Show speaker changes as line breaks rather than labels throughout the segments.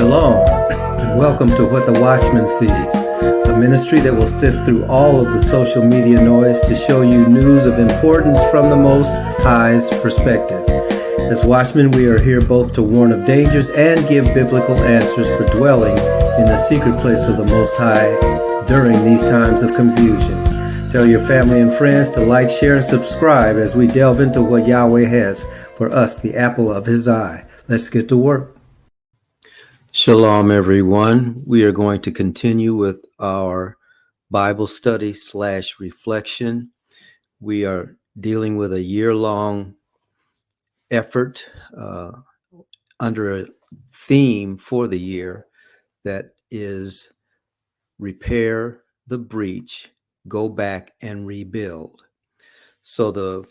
Shalom, and welcome to What the Watchman Sees, a ministry that will sift through all of the social media noise to show you news of importance from the Most High's perspective. As watchmen, we are here both to warn of dangers and give biblical answers for dwelling in the secret place of the Most High during these times of confusion. Tell your family and friends to like, share, and subscribe as we delve into what Yahweh has for us, the apple of His eye. Let's get to work. Shalom, everyone. We are going to continue with our Bible study / reflection. We are dealing with a year-long effort under a theme for the year that is repair the breach, go back and rebuild. So the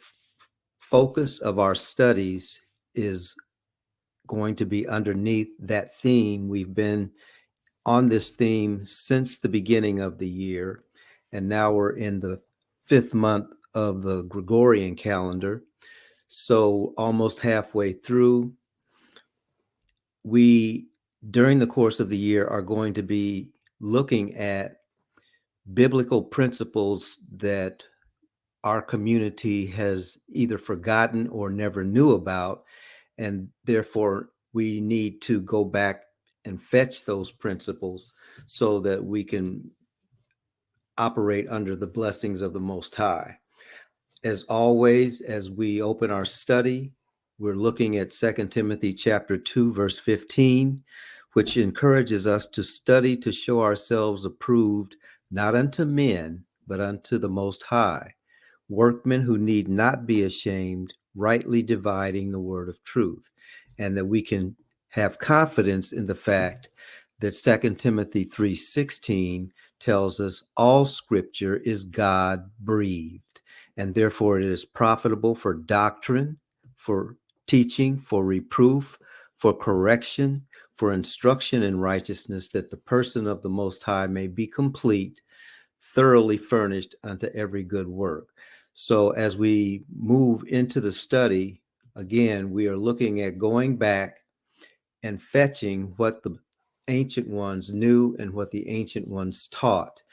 focus of our studies is going to be underneath that theme. We've been on this theme since the beginning of the year, and now we're in the 5th month of the Gregorian calendar. So almost halfway through, we, during the course of the year, are going to be looking at biblical principles that our community has either forgotten or never knew about, and therefore we need to go back and fetch those principles so that we can operate under the blessings of the Most High. As always, as we open our study, we're looking at 2 Timothy chapter 2, verse 15, which encourages us to study to show ourselves approved, not unto men, but unto the Most High, workmen who need not be ashamed, rightly dividing the word of truth, and that we can have confidence in the fact that 2 Timothy 3:16 tells us all scripture is God-breathed, and therefore it is profitable for doctrine, for teaching, for reproof, for correction, for instruction in righteousness, that the person of the Most High may be complete, thoroughly furnished unto every good work. So as we move into the study, again, we are looking at going back and fetching what the ancient ones knew and what the ancient ones taught.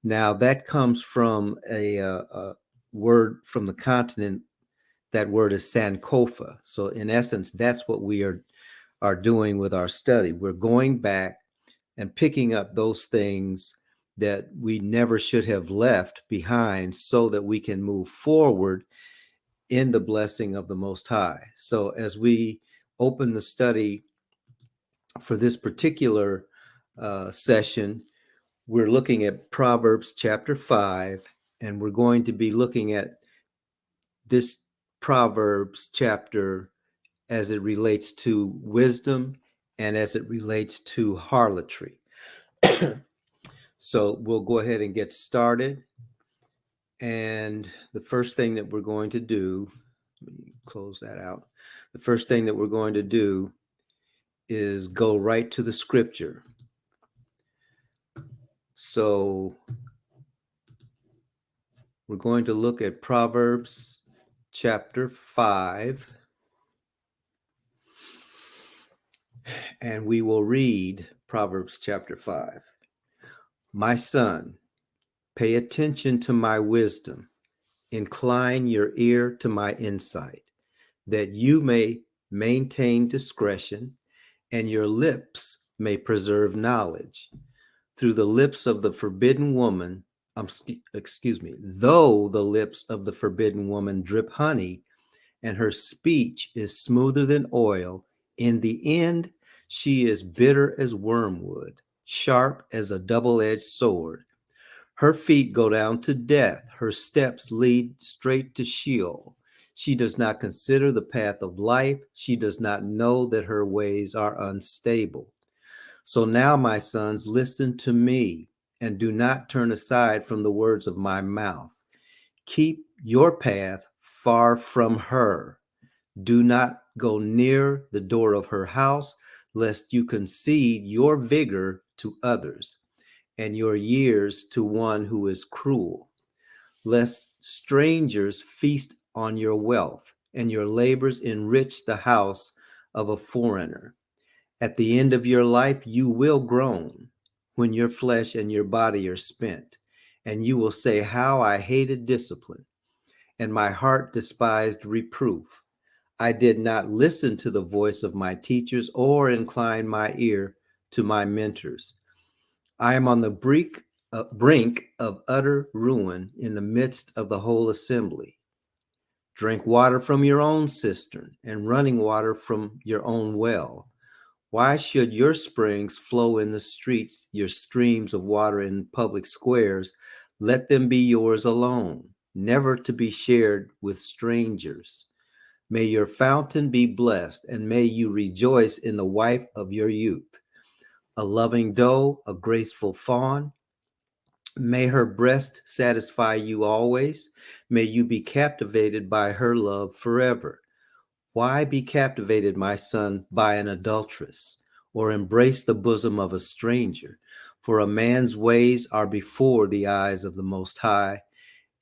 Now, that comes from a word from the continent. That word is Sankofa. So in essence, that's what we are doing with our study. We're going back and picking up those things that we never should have left behind so that we can move forward in the blessing of the Most High. So as we open the study for this particular session, we're looking at Proverbs chapter 5, and we're going to be looking at this Proverbs chapter as it relates to wisdom and as it relates to harlotry. So we'll go ahead and get started. And the first thing that we're going to do, let me close that out. The first thing that we're going to do is go right to the scripture. So we're going to look at Proverbs chapter 5, and we will read Proverbs chapter 5. My son, pay attention to my wisdom, incline your ear to my insight, that you may maintain discretion and your lips may preserve knowledge. Through the lips of the forbidden woman, though the lips of the forbidden woman drip honey and her speech is smoother than oil, in the end she is bitter as wormwood, sharp as a double-edged sword. Her feet go down to death. Her steps lead straight to Sheol. She does not consider the path of life. She does not know that her ways are unstable. So now, my sons, listen to me and do not turn aside from the words of my mouth. Keep your path far from her. Do not go near the door of her house, lest you concede your vigor to others and your years to one who is cruel, lest strangers feast on your wealth and your labors enrich the house of a foreigner. At the end of your life, you will groan when your flesh and your body are spent, and you will say, how I hated discipline, and my heart despised reproof. I did not listen to the voice of my teachers or incline my ear to my mentors. I am on the brink of utter ruin in the midst of the whole assembly. Drink water from your own cistern and running water from your own well. Why should your springs flow in the streets, your streams of water in public squares? Let them be yours alone, never to be shared with strangers. May your fountain be blessed, and may you rejoice in the wife of your youth. A loving doe, a graceful fawn, may her breast satisfy you always. May you be captivated by her love forever. Why be captivated, my son, by an adulteress, or embrace the bosom of a stranger? For a man's ways are before the eyes of the Most High,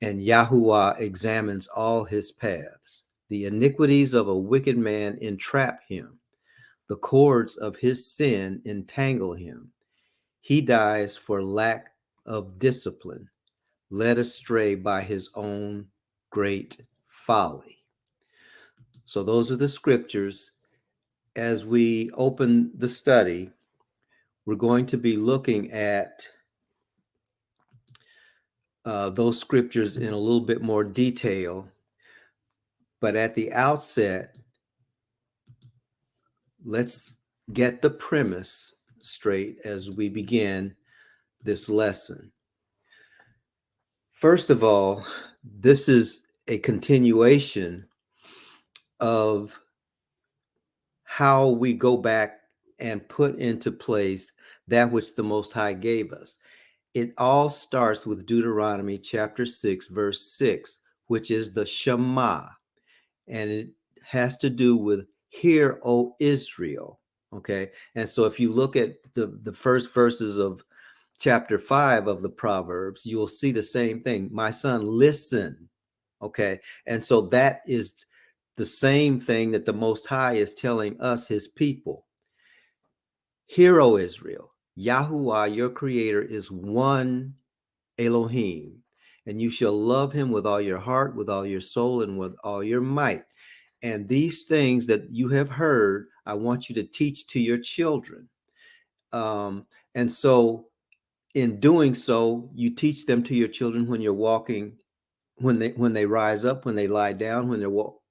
and Yahuwah examines all his paths. The iniquities of a wicked man entrap him. The cords of his sin entangle him. He dies for lack of discipline, led astray by his own great folly. So those are the scriptures. As we open the study, we're going to be looking at those scriptures in a little bit more detail. But at the outset, let's get the premise straight as we begin this lesson. First of all, this is a continuation of how we go back and put into place that which the Most High gave us. It all starts with Deuteronomy chapter 6, verse 6, which is the Shema. And it has to do with, hear, O Israel. Okay. And so if you look at the first verses of chapter 5 of the Proverbs, you will see the same thing. My son, listen. Okay. And so that is the same thing that the Most High is telling us, his people. Hear, O Israel, Yahuwah, your creator, is one Elohim, and you shall love him with all your heart, with all your soul, and with all your might. And these things that you have heard, I want you to teach to your children. And so in doing so, you teach them to your children when you're walking, when they rise up, when they lie down, when they're walking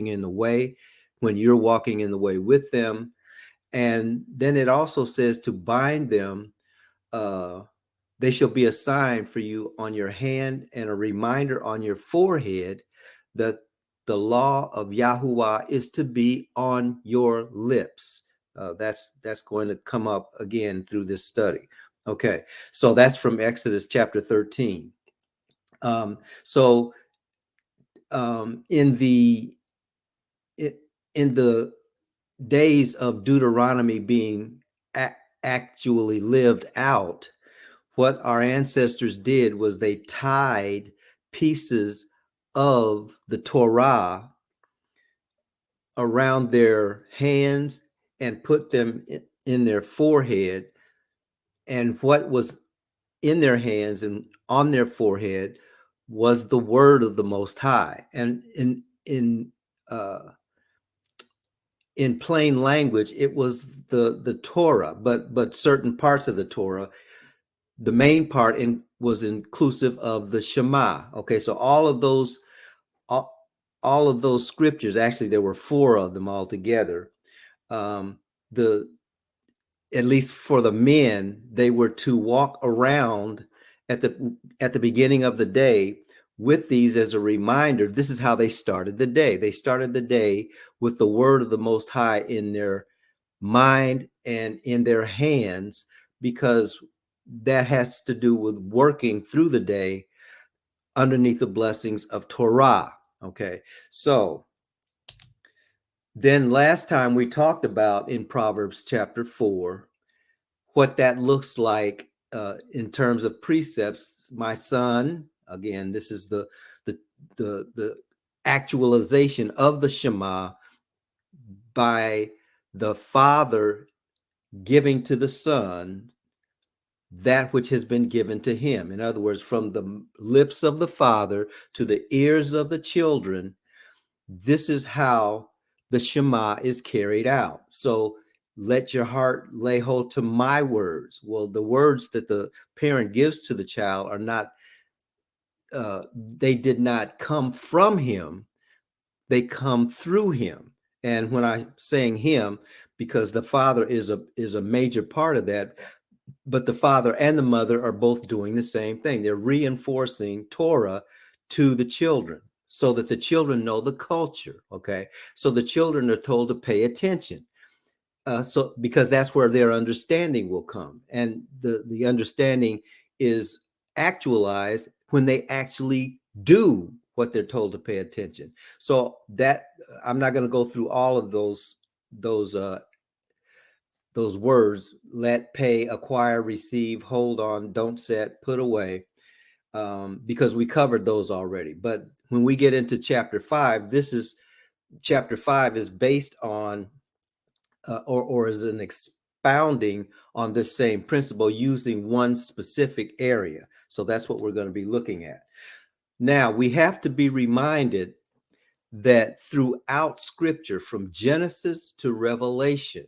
in the way, when you're walking in the way with them. And then it also says to bind them. They shall be a sign for you on your hand and a reminder on your forehead, that the law of Yahuwah is to be on your lips. That's going to come up again through this study. Okay, so that's from Exodus chapter 13. In the days of Deuteronomy being actually lived out, what our ancestors did was they tied pieces of the Torah around their hands and put them in their forehead. And what was in their hands and on their forehead was the word of the Most High. And in plain language, it was the Torah, but certain parts of the Torah. The main part was inclusive of the Shema. Okay, so all of those scriptures, actually there were 4 of them altogether. At least for the men, they were to walk around at the beginning of the day with these as a reminder. This is how they started the day. They started the day with the word of the Most High in their mind and in their hands, because that has to do with working through the day underneath the blessings of Torah. Okay, so then last time we talked about in Proverbs chapter 4 what that looks like in terms of precepts. My son, again, this is the actualization of the Shema by the father giving to the Son that which has been given to him. In other words, from the lips of the Father to the ears of the children, this is how the Shema is carried out. So let your heart lay hold to my words. Well, the words that the parent gives to the child are not, they did not come from him, they come through him. And when I'm saying him, because the father is a major part of that, but the father and the mother are both doing the same thing. They're reinforcing Torah to the children so that the children know the culture. Okay. So the children are told to pay attention. So because that's where their understanding will come. And the understanding is actualized when they actually do what they're told to pay attention. So that I'm not going to go through all of those words: let, pay, acquire, receive, hold on, don't set, put away, because we covered those already. But when we get into chapter 5, chapter 5 is based on or is an expounding on this same principle using one specific area. So that's what we're going to be looking at. Now, we have to be reminded that throughout Scripture, from Genesis to Revelation,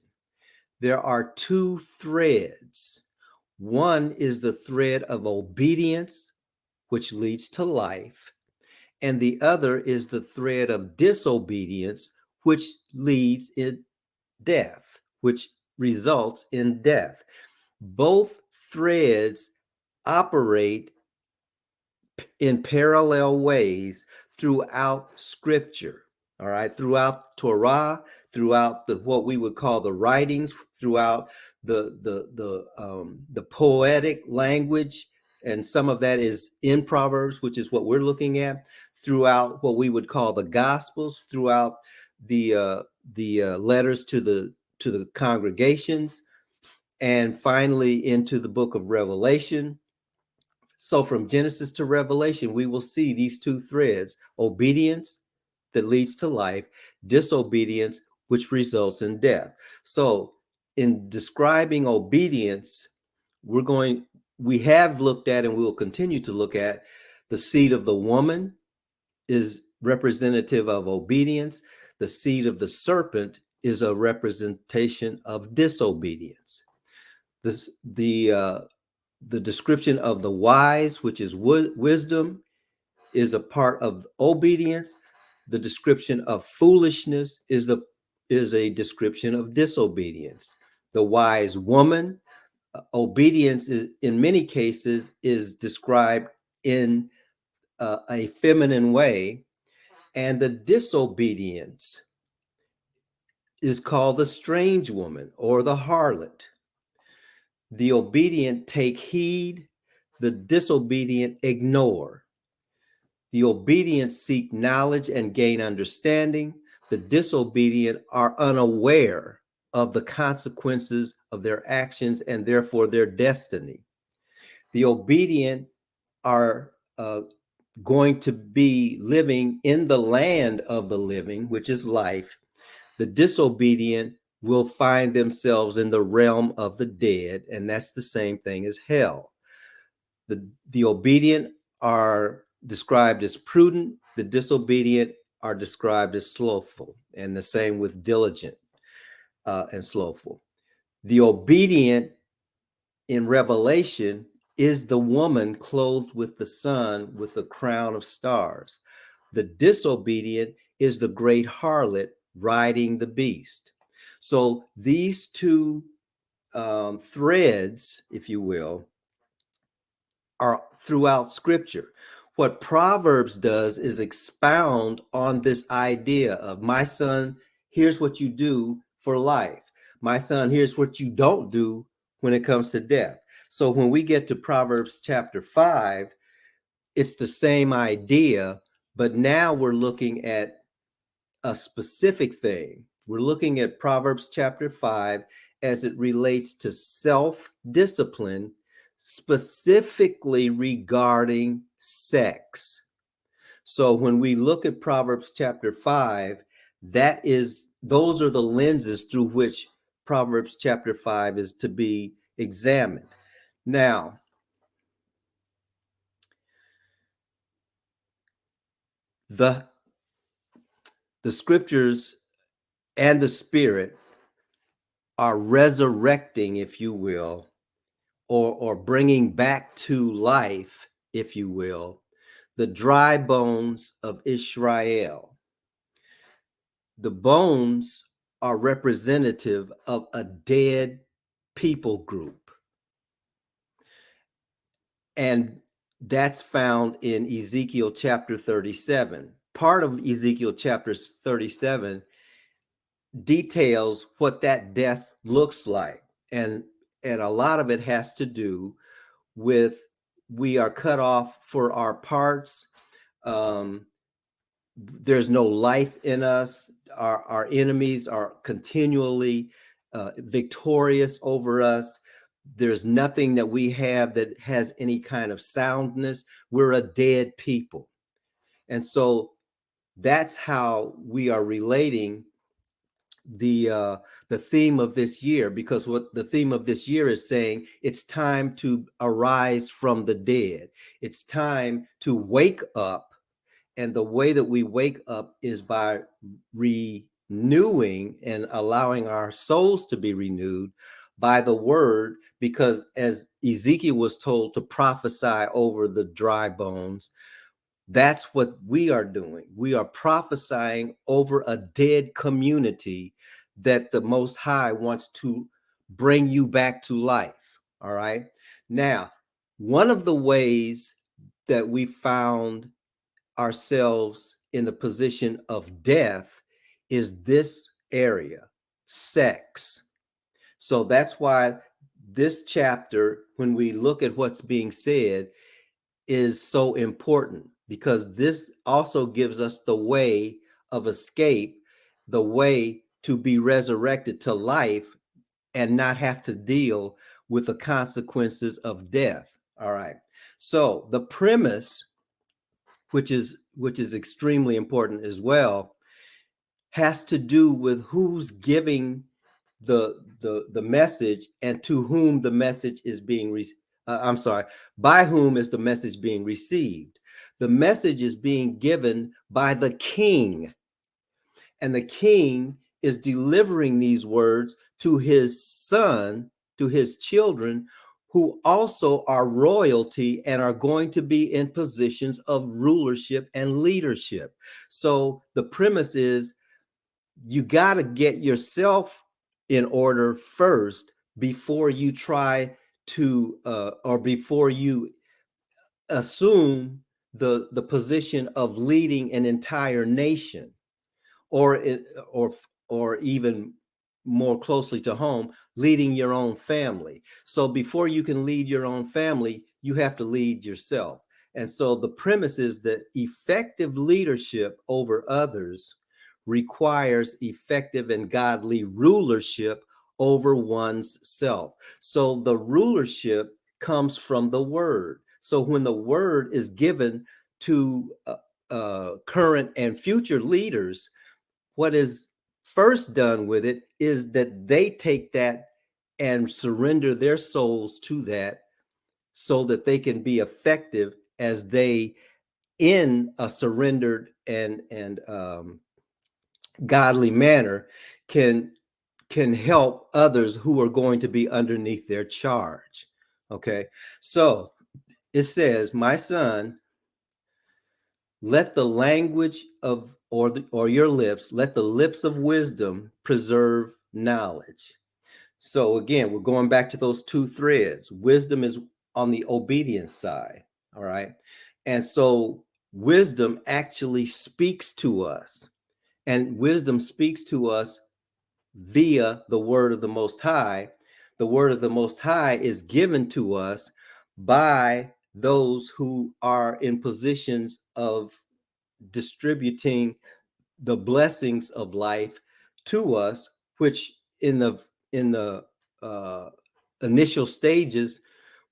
there are two threads. One is the thread of obedience, which leads to life, and the other is the thread of disobedience, which leads in death, which results in death. Both threads operate in parallel ways throughout Scripture. All right, throughout Torah, throughout what we would call the writings, throughout the poetic language, and some of that is in Proverbs, which is what we're looking at. Throughout what we would call the Gospels, throughout the letters to the congregations, and finally into the book of Revelation. So from Genesis to Revelation, we will see these two threads: obedience that leads to life, disobedience, which results in death. So in describing obedience, we have looked at, and we will continue to look at, the seed of the woman is representative of obedience. The seed of the serpent is a representation of disobedience. The description of the wise, which is wisdom, is a part of obedience. The description of foolishness is a description of disobedience. The wise woman, obedience is, in many cases, is described in a feminine way, and the disobedience is called the strange woman or the harlot. The obedient take heed, the disobedient ignore. The obedient seek knowledge and gain understanding. The disobedient are unaware of the consequences of their actions and therefore their destiny. The obedient are going to be living in the land of the living, which is life. The disobedient will find themselves in the realm of the dead, and that's the same thing as hell. The obedient are described as prudent, the disobedient are described as slothful, and the same with diligent and slothful. The obedient in Revelation is the woman clothed with the sun with a crown of stars. The disobedient is the great harlot riding the beast. So these two threads, if you will, are throughout Scripture. What Proverbs does is expound on this idea of, my son, here's what you do for life. My son, here's what you don't do when it comes to death. So when we get to Proverbs chapter 5, it's the same idea, but now we're looking at a specific thing. We're looking at Proverbs chapter 5 as it relates to self-discipline, specifically regarding sex. So when we look at Proverbs chapter 5, those are the lenses through which Proverbs chapter 5 is to be examined. Now, the scriptures and the Spirit are resurrecting, if you will, or bringing back to life, if you will, the dry bones of Israel. The bones are representative of a dead people group. And that's found in Ezekiel chapter 37. Part of Ezekiel chapter 37 details what that death looks like. And a lot of it has to do with we are cut off for our parts. There's no life in us. Our enemies are continually victorious over us. There's nothing that we have that has any kind of soundness. We're a dead people. And so that's how we are relating the theme of this year, because what the theme of this year is saying, it's time to arise from the dead. It's time to wake up. And the way that we wake up is by renewing and allowing our souls to be renewed by the word, because as Ezekiel was told to prophesy over the dry bones, that's what we are doing. We are prophesying over a dead community that the Most High wants to bring you back to life. All right. Now, one of the ways that we found ourselves in the position of death is this area, sex. So that's why this chapter, when we look at what's being said, is so important, because this also gives us the way of escape, the way to be resurrected to life and not have to deal with the consequences of death. All right. So the premise, which is extremely important as well, has to do with who's giving the message and to whom the message is being by whom is the message being received. The message is being given by the king, and the king is delivering these words to his son, to his children, who also are royalty and are going to be in positions of rulership and leadership. So the premise is, you got to get yourself in order first before you try to or before you assume the position of leading an entire nation, or or even more closely to home, leading your own family. So before you can lead your own family, you have to lead yourself. And so the premise is that effective leadership over others requires effective and godly rulership over one's self. So the rulership comes from the word. So when the word is given to current and future leaders, what is first done with it is that they take that and surrender their souls to that, so that they can be effective as they, in a surrendered and godly manner, can help others who are going to be underneath their charge. Okay, so it says, my son, let the language of or your lips, let the lips of wisdom preserve knowledge. So again, we're going back to those two threads. Wisdom is on the obedience side. All right. And so wisdom actually speaks to us, and wisdom speaks to us via the word of the Most High. The word of the Most High is given to us by those who are in positions of distributing the blessings of life to us, which in the initial stages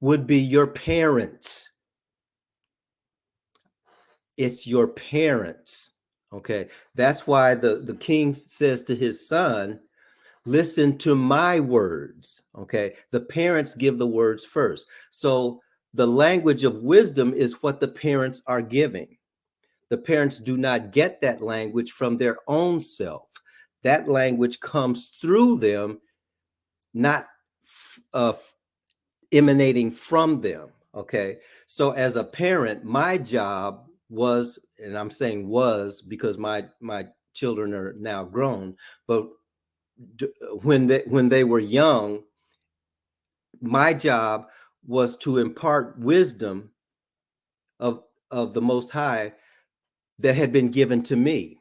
would be your parents. It's your parents. Okay, that's why the king says to his son, Listen to my words. Okay. The parents give the words first. So the language of wisdom is what the parents are giving. The parents do not get that language from their own self. That language comes through them, not emanating from them. Okay. So as a parent, my job was, and I'm saying was because my children are now grown, but when they were young, my job was to impart wisdom of of the Most High that had been given to me.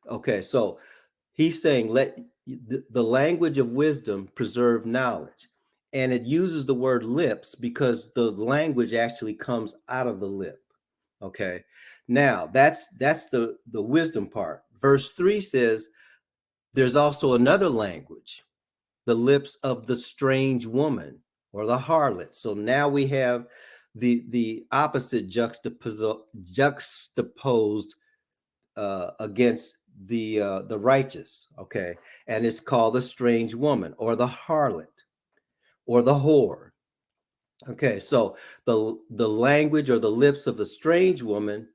Okay, so he's saying, let the language of wisdom preserve knowledge. And it uses the word lips because the language actually comes out of the lip. Okay. Now that's the wisdom part. Verse 3 says there's also another language, the lips of the strange woman or the harlot. So now we have the opposite juxtaposed against the righteous. Okay, and it's called the strange woman or the harlot or the whore. Okay, so the language or the lips of the strange woman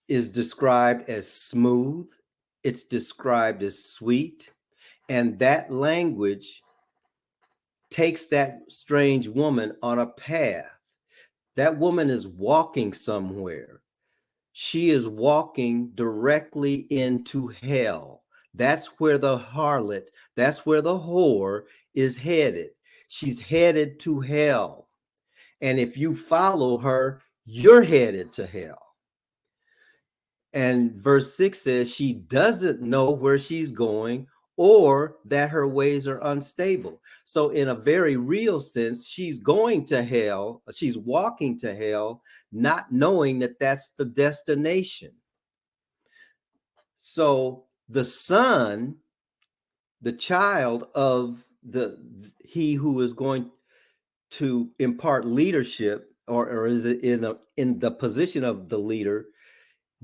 is described as smooth. It's described as sweet, and that language takes that strange woman on a path. That woman is walking somewhere. She is walking directly into hell. That's where the harlot, that's where the whore is headed. She's headed to hell. And if you follow her, you're headed to hell. And verse 6 says she doesn't know where she's going or that her ways are unstable. So, in a very real sense, she's going to hell. She's walking to hell, not knowing that that's the destination. So, the son, the child of he who is going to impart leadership, or is in the position of the leader,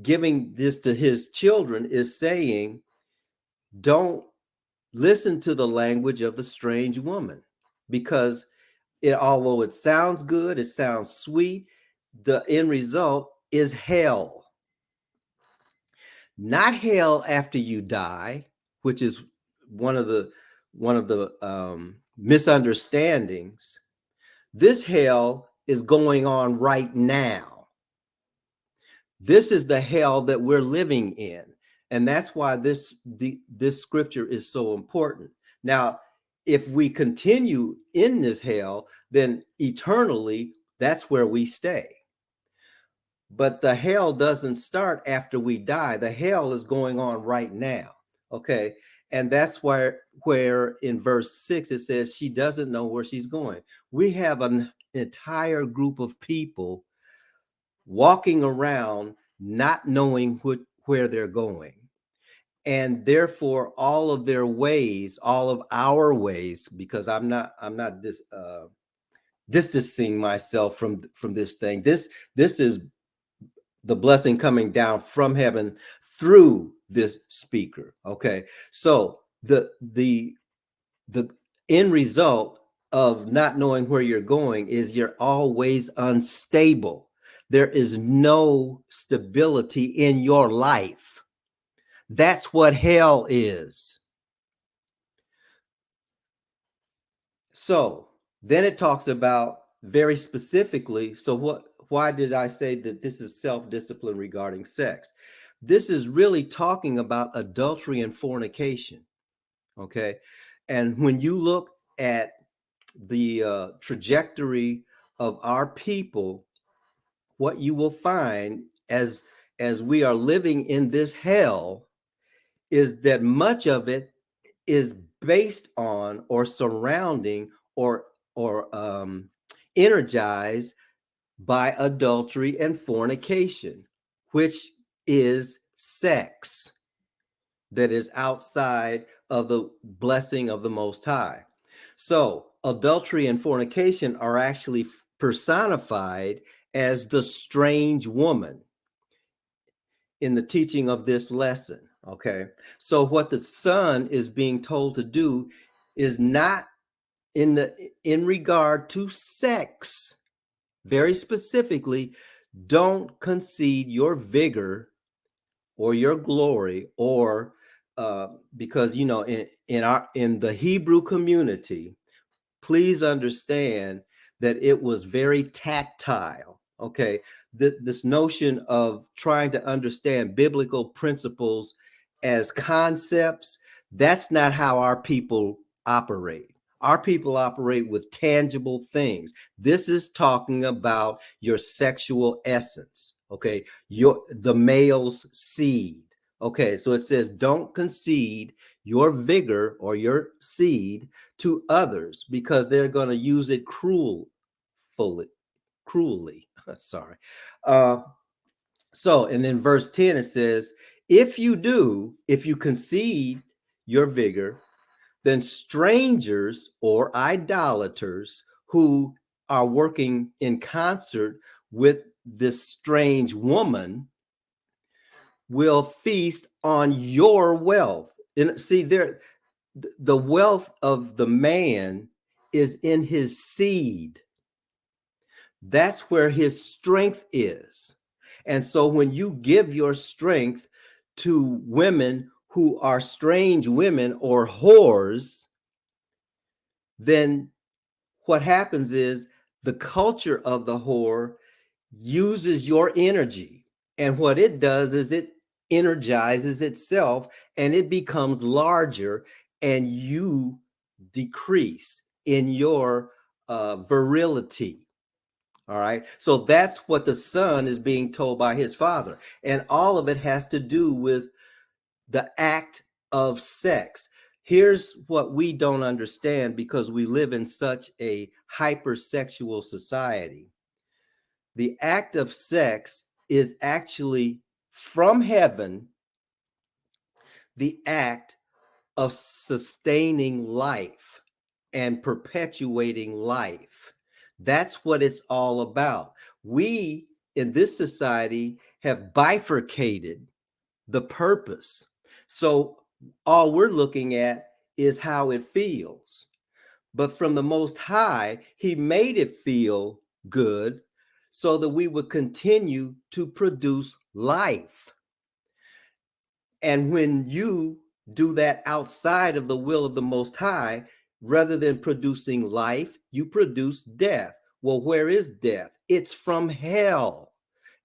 giving this to his children, is saying, don't listen to the language of the strange woman, because although it sounds good, it sounds sweet, the end result is hell. Not hell after you die, which is one of the misunderstandings. This hell is going on right now. This is the hell that we're living in. And that's why this scripture is so important. Now, if we continue in this hell, then eternally, that's where we stay. But the hell doesn't start after we die. The hell is going on right now. Okay. And that's where in verse 6, it says she doesn't know where she's going. We have an entire group of people walking around not knowing where they're going. And therefore, all of their ways, all of our ways, because I'm not distancing myself from this thing. This is the blessing coming down from heaven through this speaker. Okay, so the end result of not knowing where you're going is you're always unstable. There is no stability in your life. That's what hell is. So then it talks about very specifically, so why did I say that this is self-discipline regarding sex? This is really talking about adultery and fornication. Okay. And when you look at the trajectory of our people, what you will find as we are living in this hell is that much of it is based on or surrounding or energized by adultery and fornication, which is sex that is outside of the blessing of the Most High. So adultery and fornication are actually personified as the strange woman in the teaching of this lesson. Okay. So what the son is being told to do is not in regard to sex. Very specifically, don't concede your vigor or your glory, or because in the Hebrew community, please understand that it was very tactile. Okay. This notion of trying to understand biblical principles as concepts, that's not how our people operate. Our people operate with tangible things. This is talking about your sexual essence. Okay. The male's seed. Okay. So it says, don't concede your vigor or your seed to others, because they're going to use it cruelly. Sorry. And then verse 10, it says, if you concede your vigor, then strangers or idolaters who are working in concert with this strange woman will feast on your wealth. And see, the wealth of the man is in his seed. That's where his strength is. And so when you give your strength to women who are strange women or whores, then what happens is the culture of the whore uses your energy. And what it does is it energizes itself and it becomes larger, and you decrease in your virility. All right. So that's what the son is being told by his father. And all of it has to do with the act of sex. Here's what we don't understand, because we live in such a hypersexual society. The act of sex is actually from heaven the act of sustaining life and perpetuating life. That's what it's all about. We in this society have bifurcated the purpose. So all we're looking at is how it feels. But from the Most High, He made it feel good so that we would continue to produce life. And when you do that outside of the will of the Most High, rather than producing life, you produce death. Well, where is death? It's from hell.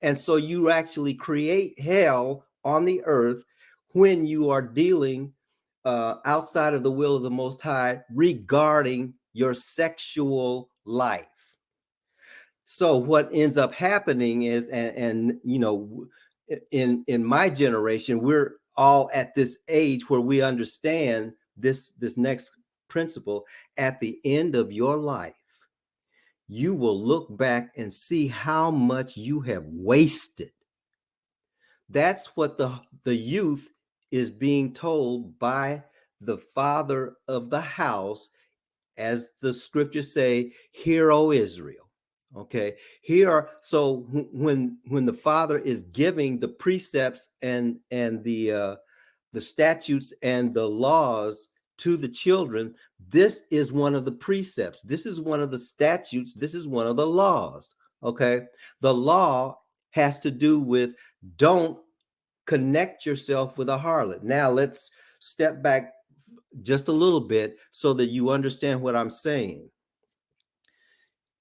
And so you actually create hell on the earth when you are dealing outside of the will of the Most High regarding your sexual life. So what ends up happening is, and in my generation, we're all at this age where we understand this next principle. At the end of your life, you will look back and see how much you have wasted. That's what the youth is being told by the father of the house, as the scriptures say, "Hear, O Israel." Okay, so when the father is giving the precepts and the statutes and the laws to the children, this is one of the precepts. This is one of the statutes. This is one of the laws. Okay, the law has to do with, don't connect yourself with a harlot. Now let's step back just a little bit so that you understand what I'm saying.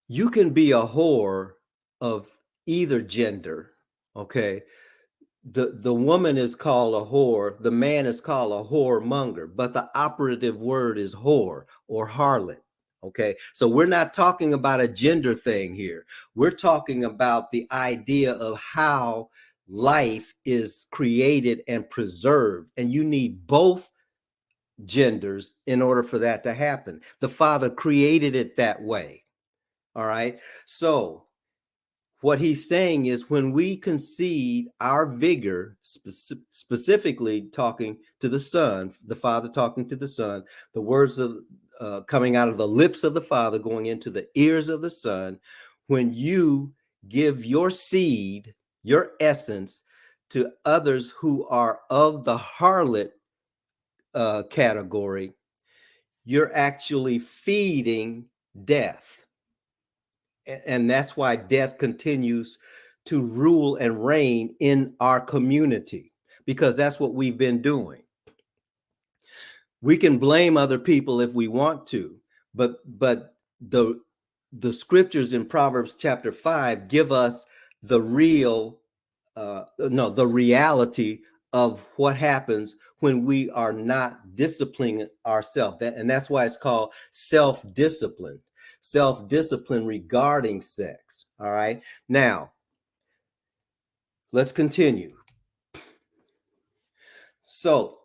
You can be a whore of either gender. Okay. The woman is called a whore, the man is called a whoremonger, but the operative word is whore or harlot. Okay. So we're not talking about a gender thing here. We're talking about the idea of how life is created and preserved. And you need both genders in order for that to happen. The Father created it that way. All right. So what he's saying is, when we concede our vigor, specifically talking to the Son, the Father talking to the Son, the words of coming out of the lips of the Father going into the ears of the Son, when you give your seed, your essence, to others who are of the harlot category, you're actually feeding death. And that's why death continues to rule and reign in our community, because that's what we've been doing. We can blame other people if we want to, but the scriptures in Proverbs chapter 5 give us the the reality of what happens when we are not disciplining ourselves. And that's why it's called self-discipline regarding sex. All right. Now, let's continue. So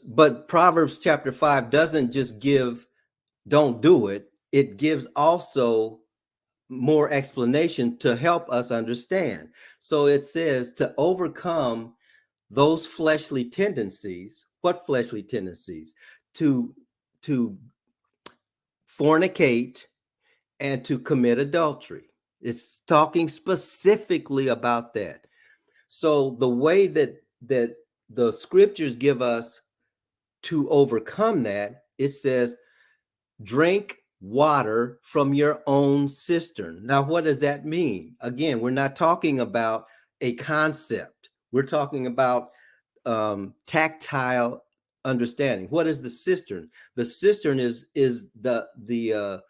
but Proverbs chapter 5 doesn't just give don't do it. It gives also more explanation to help us understand. So it says to overcome those fleshly tendencies. What fleshly tendencies? To fornicate and to commit adultery. It's talking specifically about that. So the way that the scriptures give us to overcome that, it says, drink water from your own cistern. Now, what does that mean? Again, we're not talking about a concept. We're talking about tactile understanding. What is the cistern? The cistern is the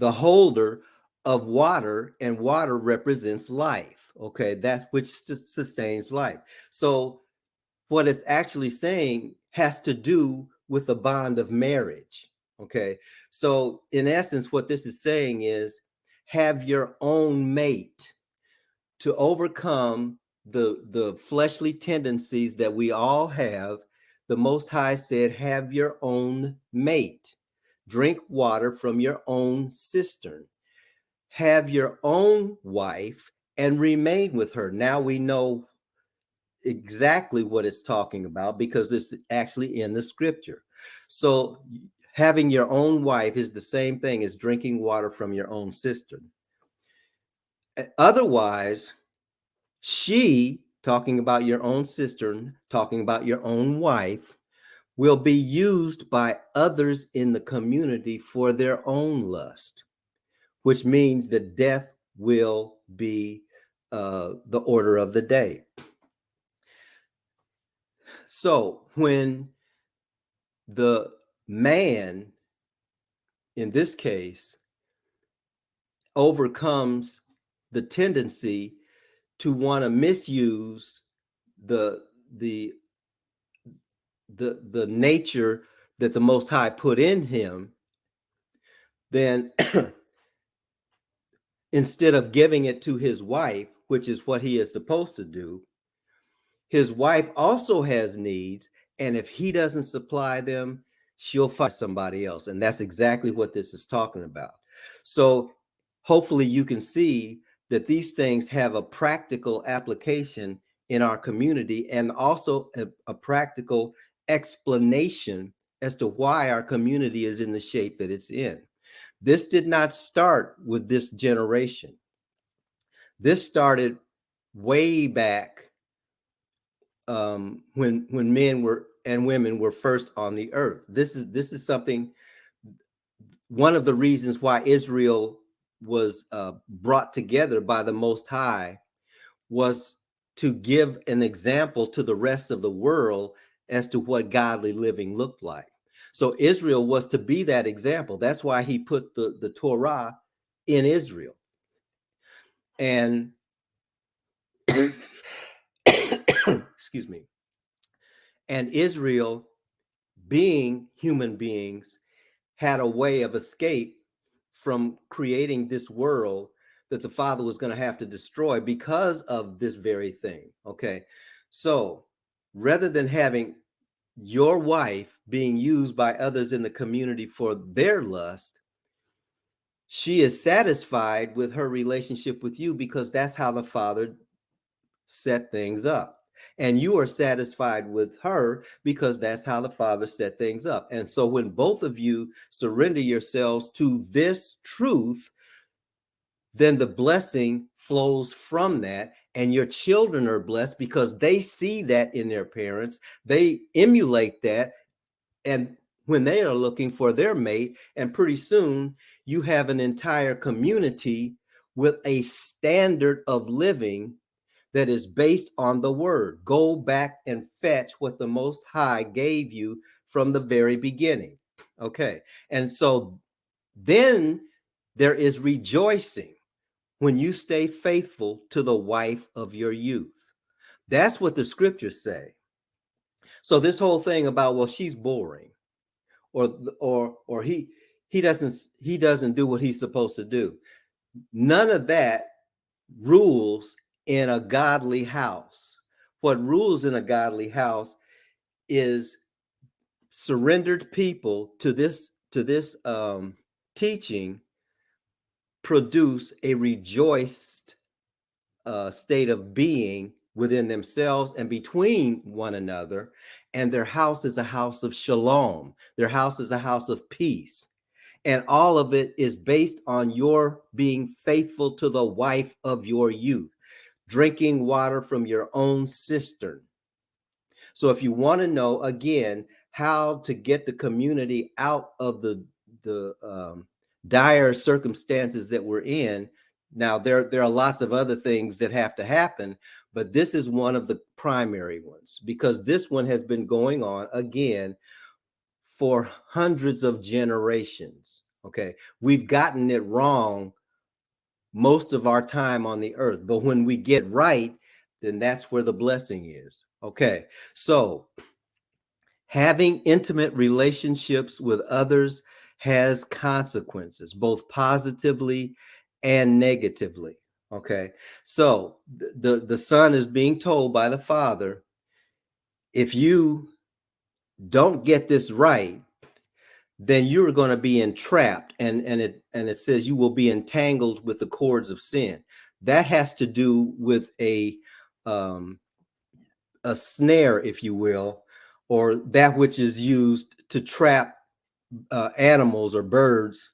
holder of water, and water represents life. Okay, that which sustains life. So what it's actually saying has to do with the bond of marriage. Okay, so in essence, what this is saying is have your own mate. To overcome the fleshly tendencies that we all have, the Most High said, have your own mate. Drink water from your own cistern. Have your own wife and remain with her. Now we know exactly what it's talking about because it's actually in the scripture. So having your own wife is the same thing as drinking water from your own cistern. Otherwise, she, talking about your own cistern, talking about your own wife, will be used by others in the community for their own lust, which means that death will be the order of the day. So when the man, in this case, overcomes the tendency to want to misuse the nature that the Most High put in him, then instead of giving it to his wife, which is what he is supposed to do, his wife also has needs, and if he doesn't supply them, she'll find somebody else. And that's exactly what this is talking about. So hopefully you can see that these things have a practical application in our community, and also a practical explanation as to why our community is in the shape that it's in. This did not start with this generation. This started way back when men were and women were first on the earth. This is something. One of the reasons why Israel was brought together by the Most High was to give an example to the rest of the world as to what godly living looked like. So Israel was to be that example. That's why he put the Torah in Israel. And excuse me. And Israel, being human beings, had a way of escape from creating this world that the Father was going to have to destroy because of this very thing. Okay. So rather than having your wife being used by others in the community for their lust, she is satisfied with her relationship with you because that's how the Father set things up. And you are satisfied with her because that's how the Father set things up. And so when both of you surrender yourselves to this truth, then the blessing flows from that, and your children are blessed because they see that in their parents. They emulate that, and when they are looking for their mate, and pretty soon you have an entire community with a standard of living that is based on the word. Go back and fetch what the Most High gave you from the very beginning. Okay. And so then there is rejoicing when you stay faithful to the wife of your youth. That's what the scriptures say. So this whole thing about, well, she's boring, or he doesn't do what he's supposed to do. None of that rules in a godly house. What rules in a godly house is surrendered people to this teaching produce a rejoiced state of being within themselves and between one another, and their house is a house of shalom. Their house is a house of peace. And all of it is based on your being faithful to the wife of your youth, drinking water from your own cistern. So if you want to know, again, how to get the community out of the dire circumstances that we're in, now there are lots of other things that have to happen, but this is one of the primary ones, because this one has been going on, again, for hundreds of generations. Okay, we've gotten it wrong most of our time on the earth, but when we get right, then that's where the blessing is. Okay, so having intimate relationships with others has consequences, both positively and negatively. Okay, so the son is being told by the father, if you don't get this right, then you're going to be entrapped, and it says you will be entangled with the cords of sin. That has to do with a snare, if you will, or that which is used to trap animals or birds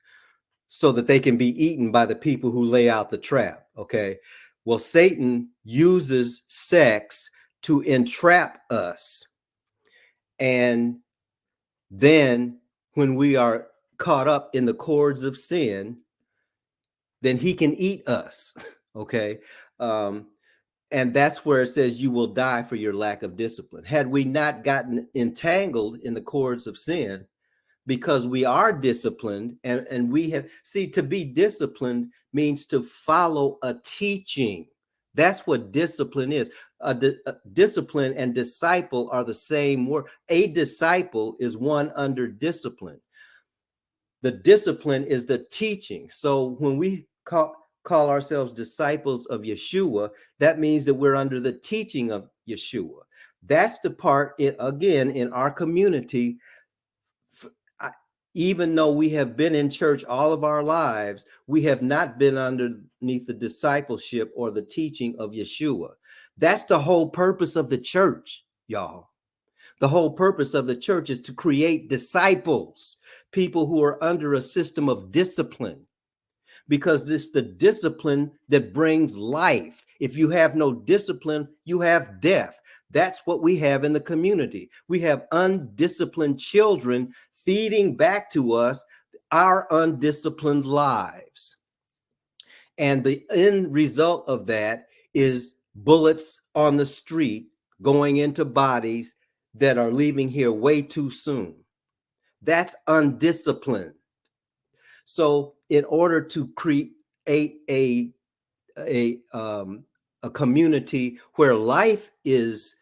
so that they can be eaten by the people who lay out the trap. Okay, well, Satan uses sex to entrap us, and then when we are caught up in the cords of sin, then he can eat us. Okay. And that's where it says you will die for your lack of discipline. Had we not gotten entangled in the cords of sin, because we are disciplined, and we have, see, to be disciplined means to follow a teaching. That's what discipline is. Discipline and disciple are the same word. A disciple is one under discipline. The discipline is the teaching. So when we call ourselves disciples of Yeshua, that means that we're under the teaching of Yeshua. That's the part, again, in our community. Even though we have been in church all of our lives, we have not been underneath the discipleship or the teaching of Yeshua. That's the whole purpose of the church, y'all. The whole purpose of the church is to create disciples, people who are under a system of discipline, because it's the discipline that brings life. If you have no discipline, you have death. That's what we have in the community. We have undisciplined children feeding back to us our undisciplined lives. And the end result of that is bullets on the street going into bodies that are leaving here way too soon. That's undisciplined. So in order to create a community where life is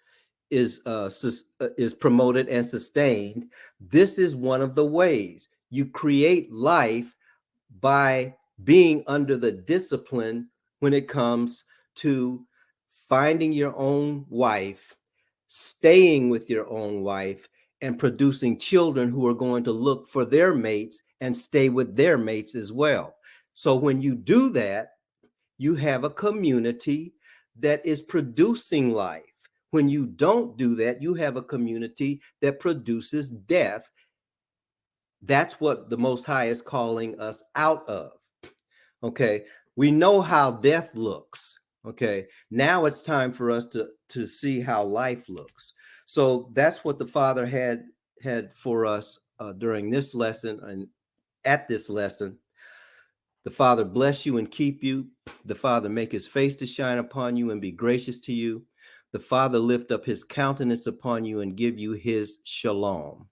promoted and sustained, this is one of the ways you create life, by being under the discipline when it comes to finding your own wife, staying with your own wife, and producing children who are going to look for their mates and stay with their mates as well. So when you do that, you have a community that is producing life. When you don't do that, you have a community that produces death. That's what the Most High is calling us out of. Okay, we know how death looks. Okay. Now it's time for us to see how life looks. So that's what the Father had for us during this lesson and at this lesson. The Father bless you and keep you. The Father make his face to shine upon you and be gracious to you. The Father lift up his countenance upon you and give you his shalom.